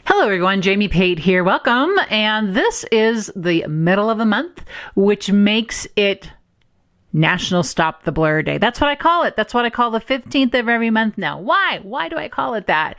Hello everyone, Jamie Pate here. Welcome. And this is the middle of the month, which makes it National Stop the Blur Day. That's what I call it. That's what I call the 15th of every month now. Why? Why do I call it that?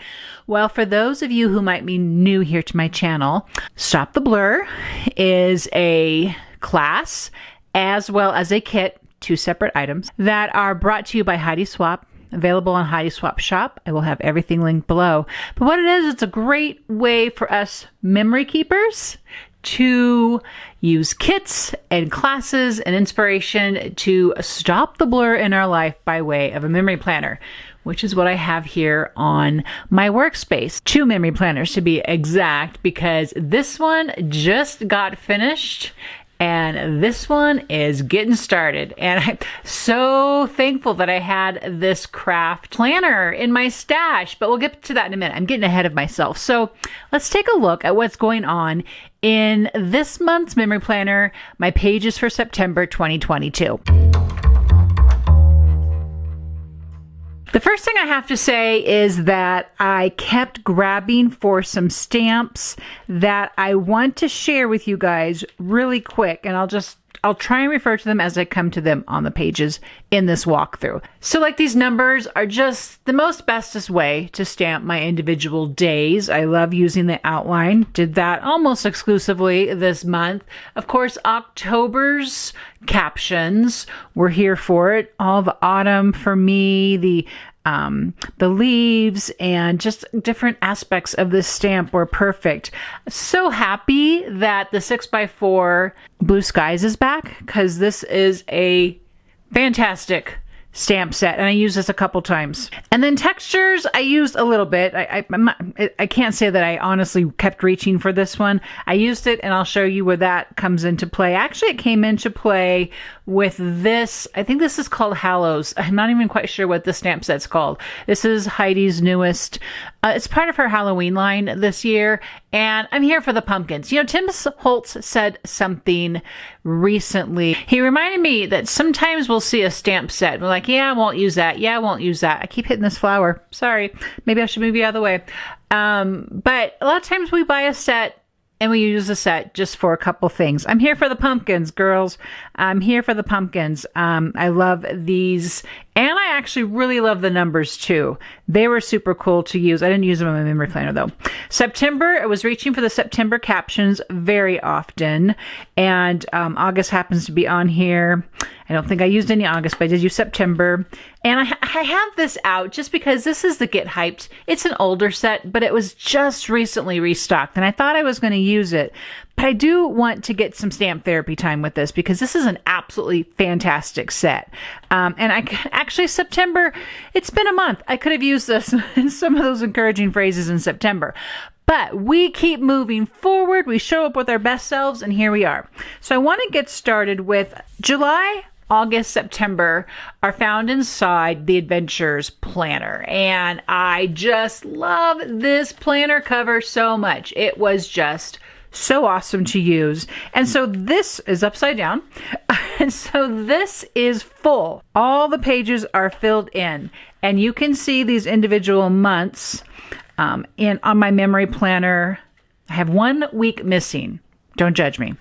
Well, for those of you who might be new here to my channel, Stop the Blur is a class as well as a kit, two separate items that are brought to you by Heidi Swap. Available on Heidi Swap Shop. I will have everything linked below. But what it is, it's a great way for us memory keepers to use kits and classes and inspiration to stop the blur in our life by way of a memory planner, which is what I have here on my workspace. 2 memory planners to be exact, because this one just got finished and this one is getting started. And I'm so thankful that I had this craft planner in my stash, but we'll get to that in a minute. I'm getting ahead of myself. So let's take a look at what's going on in this month's memory planner. My page is for September 2022. The first thing I have to say is that I kept grabbing for some stamps that I want to share with you guys really quick, and I'll try and refer to them as I come to them on the pages in this walkthrough. So like these numbers are just the most bestest way to stamp my individual days. I love using the outline. Did that almost exclusively this month. Of course, October's captions were here for it. All the autumn for me, the leaves and just different aspects of this stamp were perfect. So happy that the 6x4 Blue Skies is back, because this is a fantastic stamp set, and I used this a couple times. And then textures, I used a little bit. I can't say that I honestly kept reaching for this one. I used it, and I'll show you where that comes into play. Actually, it came into play with this. I think this is called Hallows. I'm not even quite sure what the stamp set's called. This is Heidi's newest. It's part of her Halloween line this year, and I'm here for the pumpkins. You know, Tim Holtz said something recently. He reminded me that sometimes we'll see a stamp set and we're like, yeah, I won't use that. Yeah, I won't use that. I keep hitting this flower. Sorry. Maybe I should move you out of the way. But a lot of times we buy a set and we use a set just for a couple things. I'm here for the pumpkins, girls. I'm here for the pumpkins. I love these. And I actually really love the numbers too. They were super cool to use. I didn't use them in my memory planner though. September, I was reaching for the September captions very often. And August happens to be on here. I don't think I used any August, but I did use September. And I have this out just because this is the Get Hyped. It's an older set, but it was just recently restocked. And I thought I was going to use it. But I do want to get some stamp therapy time with this, because this is an absolutely fantastic set. Actually, September, it's been a month. I could have used this in some of those encouraging phrases in September. But we keep moving forward. We show up with our best selves, and here we are. So I want to get started with July, August, September are found inside the Adventures Planner. And I just love this planner cover so much. It was just so awesome to use. And so this is upside down. And so this is full. All the pages are filled in. And you can see these individual months on my memory planner. I have 1 week missing. Don't judge me.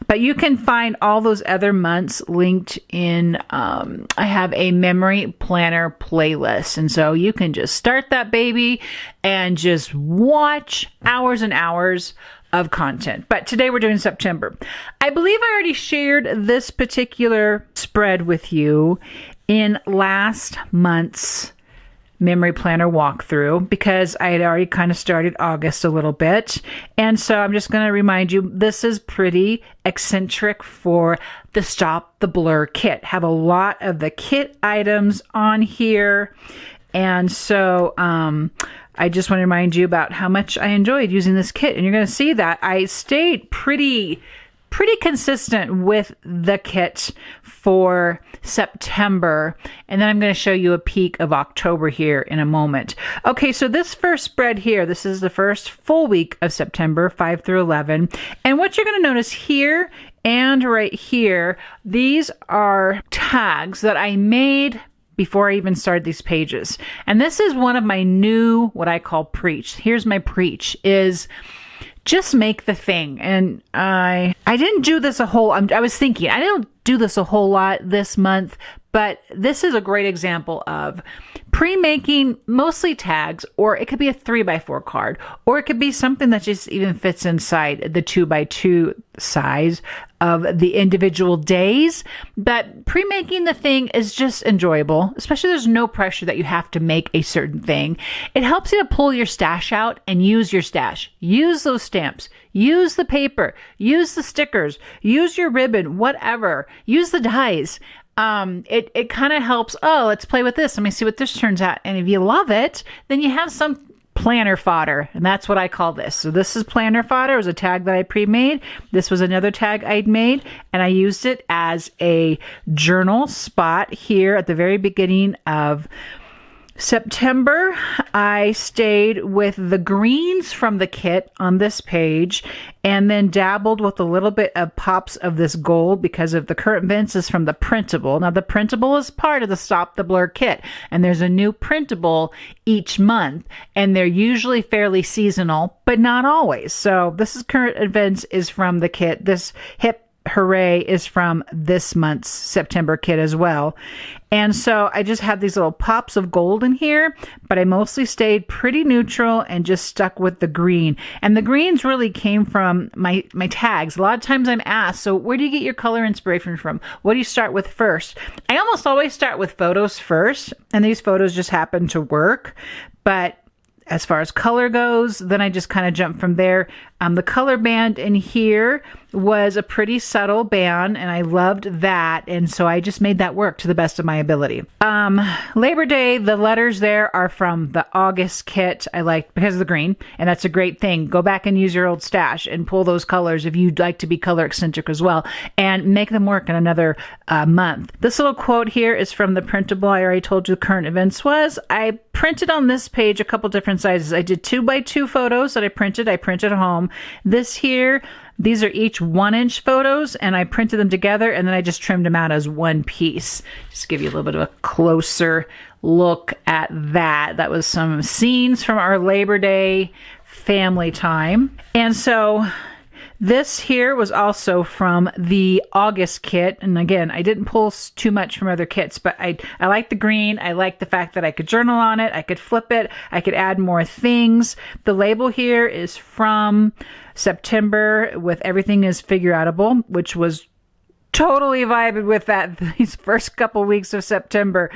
But you can find all those other months linked in, I have a memory planner playlist. And so you can just start that baby and just watch hours and hours of content. But today we're doing September. I believe I already shared this particular spread with you in last month's memory planner walkthrough, because I had already kind of started August a little bit. And so I'm just going to remind you, this is pretty eccentric for the Stop the Blur kit. Have a lot of the kit items on here. And so I just want to remind you about how much I enjoyed using this kit. And you're going to see that I stayed pretty consistent with the kit for September. And then I'm going to show you a peek of October here in a moment. Okay, so this first spread here, this is the first full week of September, 5 through 11. And what you're going to notice here and right here, these are tags that I made before I even started these pages. And this is one of my new, what I call preach. Here's my preach is just make the thing. And I didn't do this a whole, I was thinking, I don't do this a whole lot this month, but this is a great example of pre-making mostly tags, or it could be a 3x4 card, or it could be something that just even fits inside the 2x2 size of the individual days. But pre-making the thing is just enjoyable, especially there's no pressure that you have to make a certain thing. It helps you to pull your stash out and use your stash. Use those stamps, use the paper, use the stickers, use your ribbon, whatever, use the dies. It kind of helps. Oh, let's play with this. Let me see what this turns out. And if you love it, then you have some planner fodder. And that's what I call this. So this is planner fodder. It was a tag that I pre-made. This was another tag I'd made. And I used it as a journal spot here at the very beginning of September. I stayed with the greens from the kit on this page and then dabbled with a little bit of pops of this gold because of the current events is from the printable. Now the printable is part of the Stop the Blur kit, and there's a new printable each month, and they're usually fairly seasonal, but not always. So this is current events is from the kit. This hip hooray is from this month's September kit as well. And so I just have these little pops of gold in here, but I mostly stayed pretty neutral and just stuck with the green. And the greens really came from my tags. A lot of times I'm asked, so where do you get your color inspiration from? What do you start with first? I almost always start with photos first, and these photos just happen to work. But as far as color goes, then I just kind of jump from there. The color band in here was a pretty subtle band, and I loved that. And so I just made that work to the best of my ability. Labor Day, the letters there are from the August kit. I liked because of the green, and that's a great thing. Go back and use your old stash and pull those colors if you'd like to be color eccentric as well, and make them work in another month. This little quote here is from the printable. I already told you the current events was. I printed on this page a couple different sizes. I did 2x2 photos that I printed home. This here, these are each 1-inch photos, and I printed them together, and then I just trimmed them out as one piece. Just give you a little bit of a closer look at that. That was some scenes from our Labor Day family time. And so this here was also from the August kit. And again, I didn't pull too much from other kits, but I like the green. I like the fact that I could journal on it. I could flip it. I could add more things. The label here is from September with Everything is Figure Outable, which was totally vibed with that these first couple weeks of September.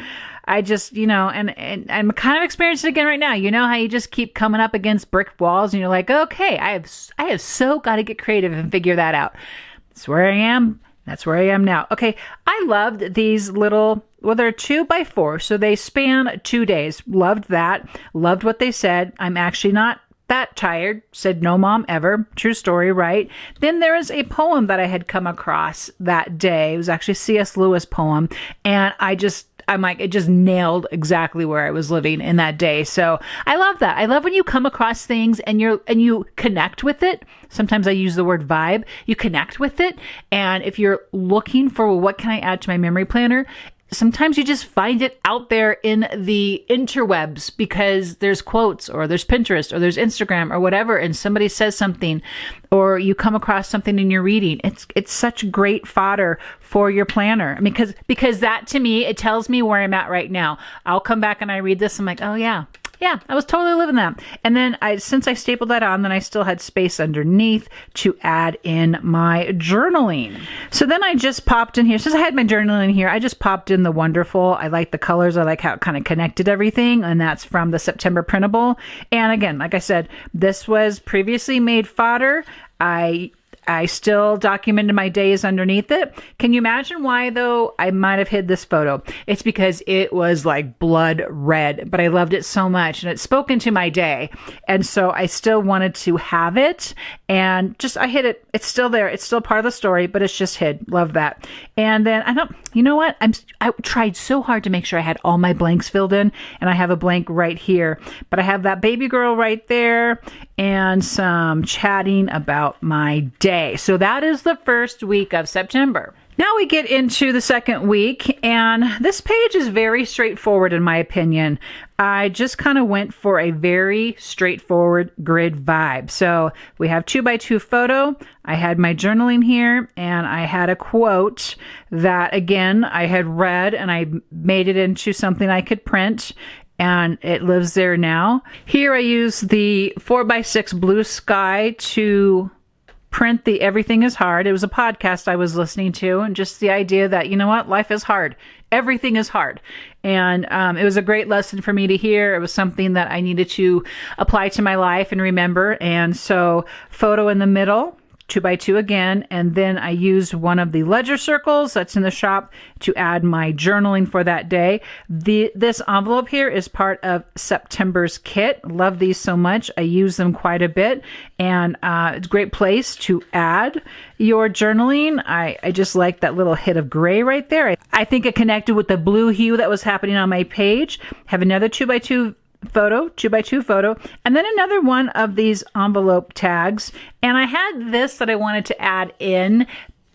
I just, and I'm kind of experiencing it again right now. You know how you just keep coming up against brick walls and you're like, okay, I have so got to get creative and figure that out. That's where I am. That's where I am now. Okay. I loved these little, well, they're 2x4. So they span 2 days. Loved that. Loved what they said. I'm actually not that tired. Said no mom ever. True story, right? Then there is a poem that I had come across that day. It was actually C.S. Lewis poem. And I'm like, it just nailed exactly where I was living in that day. So I love that. I love when you come across things and you connect with it. Sometimes I use the word vibe. You connect with it. And if you're looking for, well, what can I add to my memory planner? Sometimes you just find it out there in the interwebs because there's quotes or there's Pinterest or there's Instagram or whatever, and somebody says something, or you come across something in your reading. It's such great fodder for your planner. I mean, because that to me, it tells me where I'm at right now. I'll come back and I read this. I'm like, oh yeah, I was totally living that. And then since I stapled that on, then I still had space underneath to add in my journaling. So then I just popped in here. Since I had my journaling here, I just popped in the wonderful. I like the colors. I like how it kind of connected everything. And that's from the September printable. And again, like I said, this was previously made fodder. I still documented my days underneath it. Can you imagine why, though, I might have hid this photo? It's because it was like blood red, but I loved it so much and it spoke into my day. And so I still wanted to have it, and I hid it. It's still there. It's still part of the story, but it's just hid. Love that. And then you know what? I tried so hard to make sure I had all my blanks filled in, and I have a blank right here, but I have that baby girl right there and some chatting about my day. So that is the first week of September. Now we get into the second week, and this page is very straightforward in my opinion. I just kind of went for a very straightforward grid vibe. So we have 2x2 photo. I had my journaling here, and I had a quote that, again, I had read, and I made it into something I could print, and it lives there now. Here I use the 4x6 blue sky to print the Everything is Hard. It was a podcast I was listening to, and just the idea that, you know what, life is hard. Everything is hard. And it was a great lesson for me to hear. It was something that I needed to apply to my life and remember. And so photo in the middle, 2x2 again, and then I used one of the ledger circles that's in the shop to add my journaling for that day. This envelope here is part of September's kit. Love these so much. I use them quite a bit, and it's a great place to add your journaling. I just like that little hit of gray right there. I think it connected with the blue hue that was happening on my page. Have another 2x2 photo, and then another one of these envelope tags. And I had this that I wanted to add in,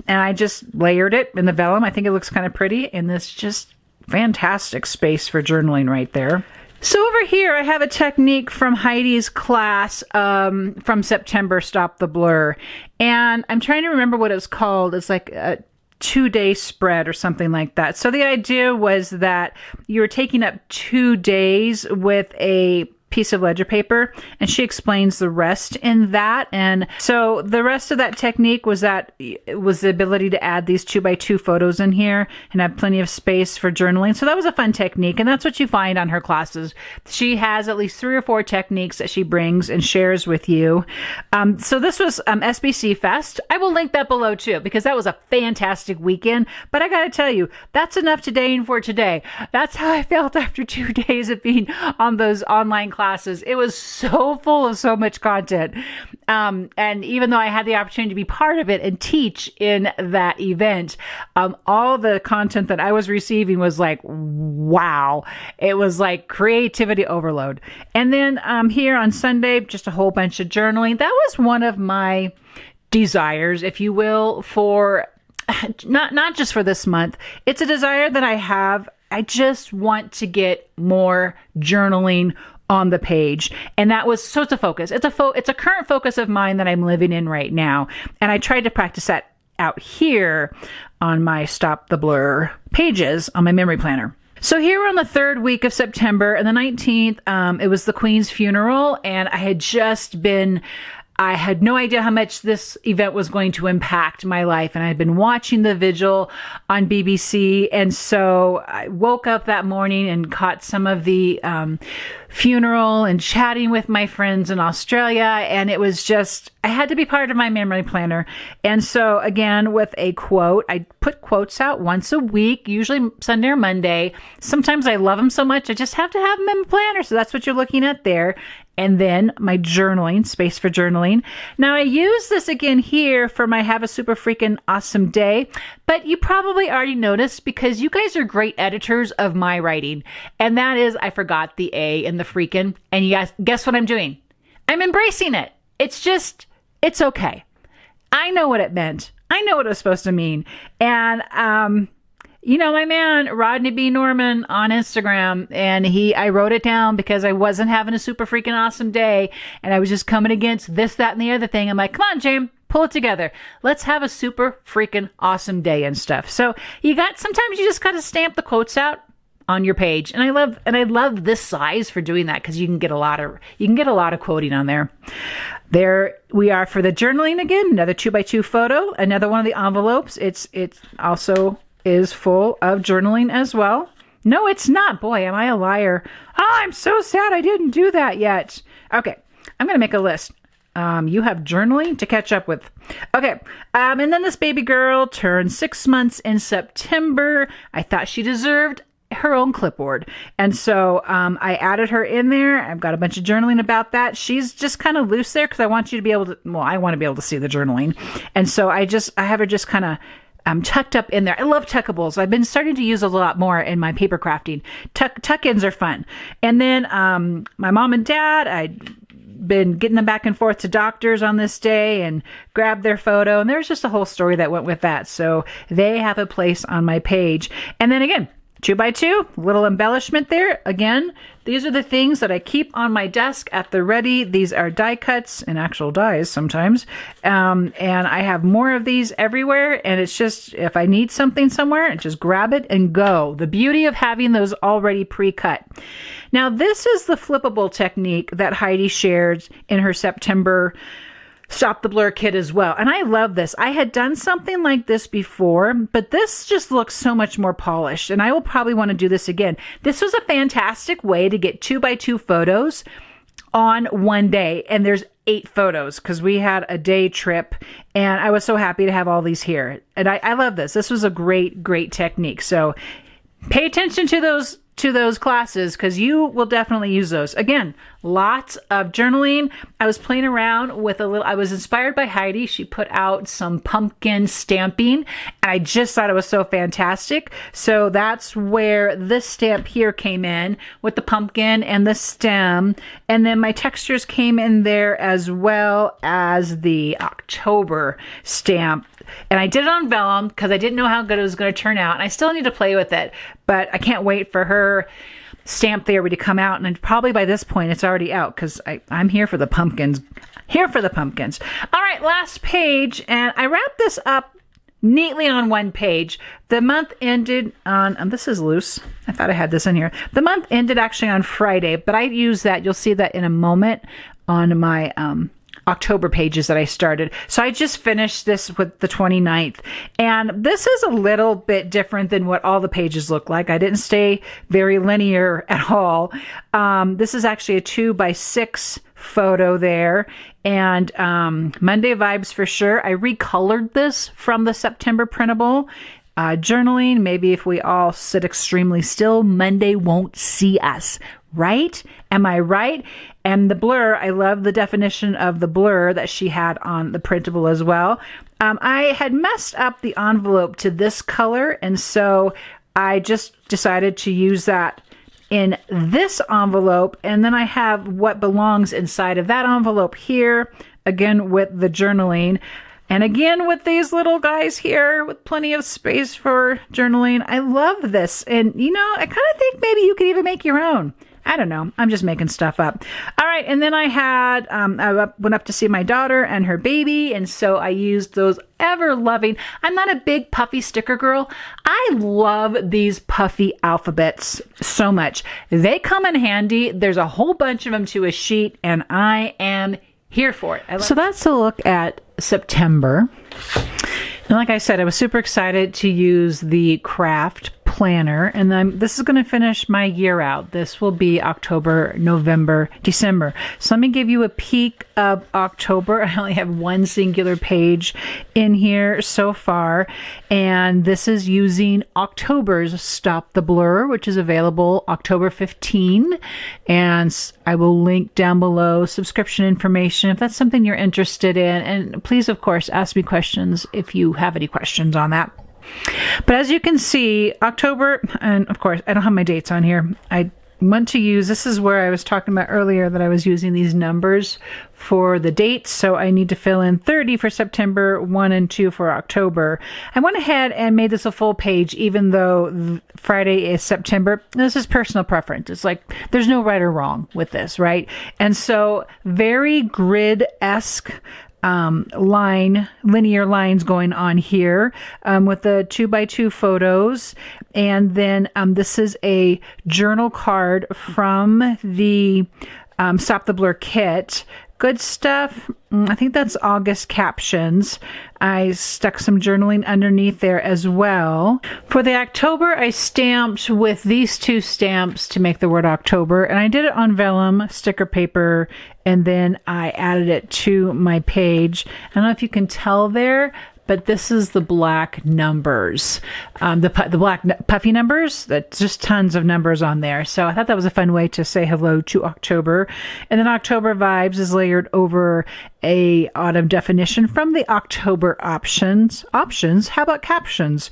and I just layered it in the vellum. I think it looks kind of pretty, and this just fantastic space for journaling right there. So over here, I have a technique from Heidi's class from September, Stop the Blur. And I'm trying to remember what it's called. It's like a 2-day spread or something like that. So the idea was that you're taking up 2 days with a piece of ledger paper, and she explains the rest in that. And so the rest of that technique was the ability to add these 2x2 photos in here and have plenty of space for journaling. So that was a fun technique, and that's what you find on her classes. She has at least 3 or 4 techniques that she brings and shares with you. So this was SBC Fest. I will link that below too, because that was a fantastic weekend. But I gotta tell you, that's enough today for today. That's how I felt after 2 days of being on those online classes. It was so full of so much content. And even though I had the opportunity to be part of it and teach in that event, all the content that I was receiving was like, wow. It was like creativity overload. And then here on Sunday, just a whole bunch of journaling. That was one of my desires, if you will, for not just for this month. It's a desire that I have. I just want to get more journaling on the page. And that was, so it's a focus. It's a current focus of mine that I'm living in right now. And I tried to practice that out here on my Stop the Blur pages on my memory planner. So here we're on the 3rd week of September, and the 19th, it was the Queen's funeral, and I had no idea how much this event was going to impact my life. And I had been watching the vigil on BBC. And so I woke up that morning and caught some of the funeral and chatting with my friends in Australia. And it was just, I had to be part of my memory planner. And so again, with a quote, I put quotes out once a week, usually Sunday or Monday. Sometimes I love them so much, I just have to have them in my planner. So that's what you're looking at there. And then my journaling, space for journaling. Now I use this again here for my Have a Super Freaking Awesome Day, but you probably already noticed because you guys are great editors of my writing. And that is, I forgot the A in the freaking. And you guys, guess what I'm doing? I'm embracing it. It's it's okay. I know what it meant. I know what it was supposed to mean. And, you know, my man, Rodney B. Norman on Instagram, and I wrote it down because I wasn't having a super freaking awesome day, and I was just coming against this, that, and the other thing. I'm like, come on, James, pull it together. Let's have a super freaking awesome day and stuff. So sometimes you just got to stamp the quotes out on your page. And I love this size for doing that, because you can get a lot of quoting on there. There we are for the journaling again, another 2x2 photo, another one of the envelopes. It's also is full of journaling as well. No, it's not. Boy, am I a liar. Oh, I'm so sad I didn't do that yet. Okay, I'm going to make a list. You have journaling to catch up with. Okay, and then this baby girl turned 6 months in September. I thought she deserved her own clipboard. And so I added her in there. I've got a bunch of journaling about that. She's just kind of loose there because I want you to be able to, I want to be able to see the journaling. And so I have her just kind of tucked up in there. I love tuckables. I've been starting to use those a lot more in my paper crafting. Tuck-ins are fun. And then my mom and dad, I been getting them back and forth to doctors on this day and grabbed their photo. And there's just a whole story that went with that. So they have a place on my page. And then again, 2x2, little embellishment there. Again, these are the things that I keep on my desk at the ready. These are die cuts and actual dies sometimes. And I have more of these everywhere. And it's just, if I need something somewhere, just grab it and go. The beauty of having those already pre-cut. Now, this is the flippable technique that Heidi shared in her September Stop the Blur kit as well. And I love this. I had done something like this before, but this just looks so much more polished. And I will probably want to do this again. This was a fantastic way to get 2x2 photos on one day. And there's 8 photos because we had a day trip and I was so happy to have all these here. And I love this. This was a great, great technique. So pay attention to those classes because you will definitely use those. Again, lots of journaling. I was playing around with I was inspired by Heidi. She put out some pumpkin stamping and I just thought it was so fantastic. So that's where this stamp here came in with the pumpkin and the stem. And then my textures came in there as well as the October stamp. And I did it on vellum because I didn't know how good it was going to turn out. And I still need to play with it, but I can't wait for her stamp theory to come out. And probably by this point, it's already out because I'm here for the pumpkins. Here for the pumpkins. All right, last page. And I wrapped this up neatly on one page. The month ended on, and this is loose. I thought I had this in here. The month ended actually on Friday, but I use that. You'll see that in a moment on my October pages that I started. So I just finished this with the 29th. And this is a little bit different than what all the pages look like. I didn't stay very linear at all. This is actually a 2x6 photo there. And Monday vibes for sure. I recolored this from the September printable. Journaling, maybe if we all sit extremely still, Monday won't see us. Right? Am I right? And the blur, I love the definition of the blur that she had on the printable as well. I had messed up the envelope to this color, and so I just decided to use that in this envelope, and then I have what belongs inside of that envelope here, again with the journaling. And again, with these little guys here with plenty of space for journaling. I love this. And, you know, I kind of think maybe you could even make your own. I don't know. I'm just making stuff up. All right. And then I had, I went up to see my daughter and her baby. And so I used those ever loving. I'm not a big puffy sticker girl. I love these puffy alphabets so much. They come in handy. There's a whole bunch of them to a sheet and I am here for it. So that's a look at September. And like I said, I was super excited to use the craft planner, and this is going to finish my year out. This will be October, November, December. So let me give you a peek of October. I only have one singular page in here so far, and this is using October's Stop the Blur, which is available October 15, and I will link down below subscription information if that's something you're interested in. And please, of course, ask me questions if you have any questions on that. But as you can see, October, and of course, I don't have my dates on here. I want to use, this is where I was talking about earlier that I was using these numbers for the dates. So I need to fill in 30 for September, 1 and 2 for October. I went ahead and made this a full page, even though Friday is September. This is personal preference. It's like, there's no right or wrong with this, right? And so very grid-esque linear lines going on here with the 2x2 photos. And then this is a journal card from the Stop the Blur kit. Good stuff. I think that's August captions. I stuck some journaling underneath there as well. For the October, I stamped with these two stamps to make the word October, and I did it on vellum sticker paper, and then I added it to my page. I don't know if you can tell there, but this is the black numbers, the black puffy numbers. That's just tons of numbers on there. So I thought that was a fun way to say hello to October. And then October Vibes is layered over a autumn definition from the October options. How about captions?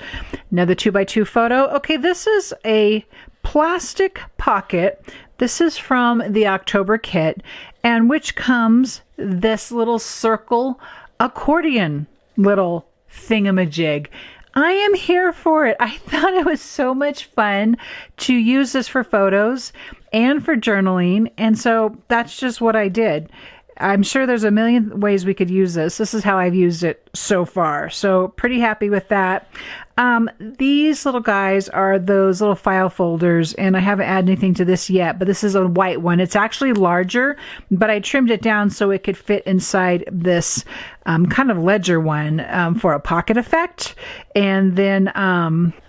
Another 2x2 photo. Okay, this is a plastic pocket. This is from the October kit, and which comes this little circle accordion little thingamajig. I am here for it. I thought it was so much fun to use this for photos and for journaling, and so that's just what I did. I'm sure there's a million ways we could use this. This is how I've used it so far. So pretty happy with that. These little guys are those little file folders, and I haven't added anything to this yet, but this is a white one. It's actually larger, but I trimmed it down so it could fit inside this kind of ledger one for a pocket effect. And then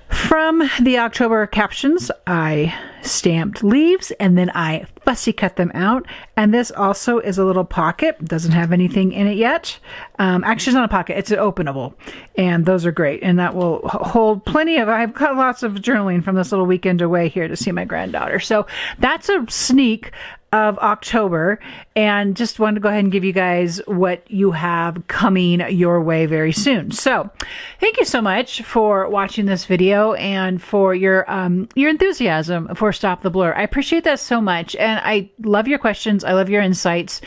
from the October captions, I stamped leaves and then I fussy cut them out. And this also is a little pocket. Doesn't have anything in it yet. Actually, it's not a pocket. It's an openable. And those are great. And that will hold plenty of, I've got lots of journaling from this little weekend away here to see my granddaughter. So that's a sneak of October, and just wanted to go ahead and give you guys what you have coming your way very soon. So thank you so much for watching this video and for your enthusiasm for Stop the Blur. I appreciate that so much, and I love your questions. I love your insights,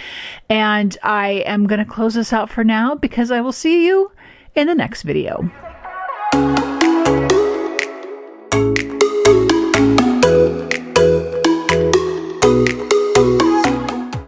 and I am going to close this out for now because I will see you in the next video.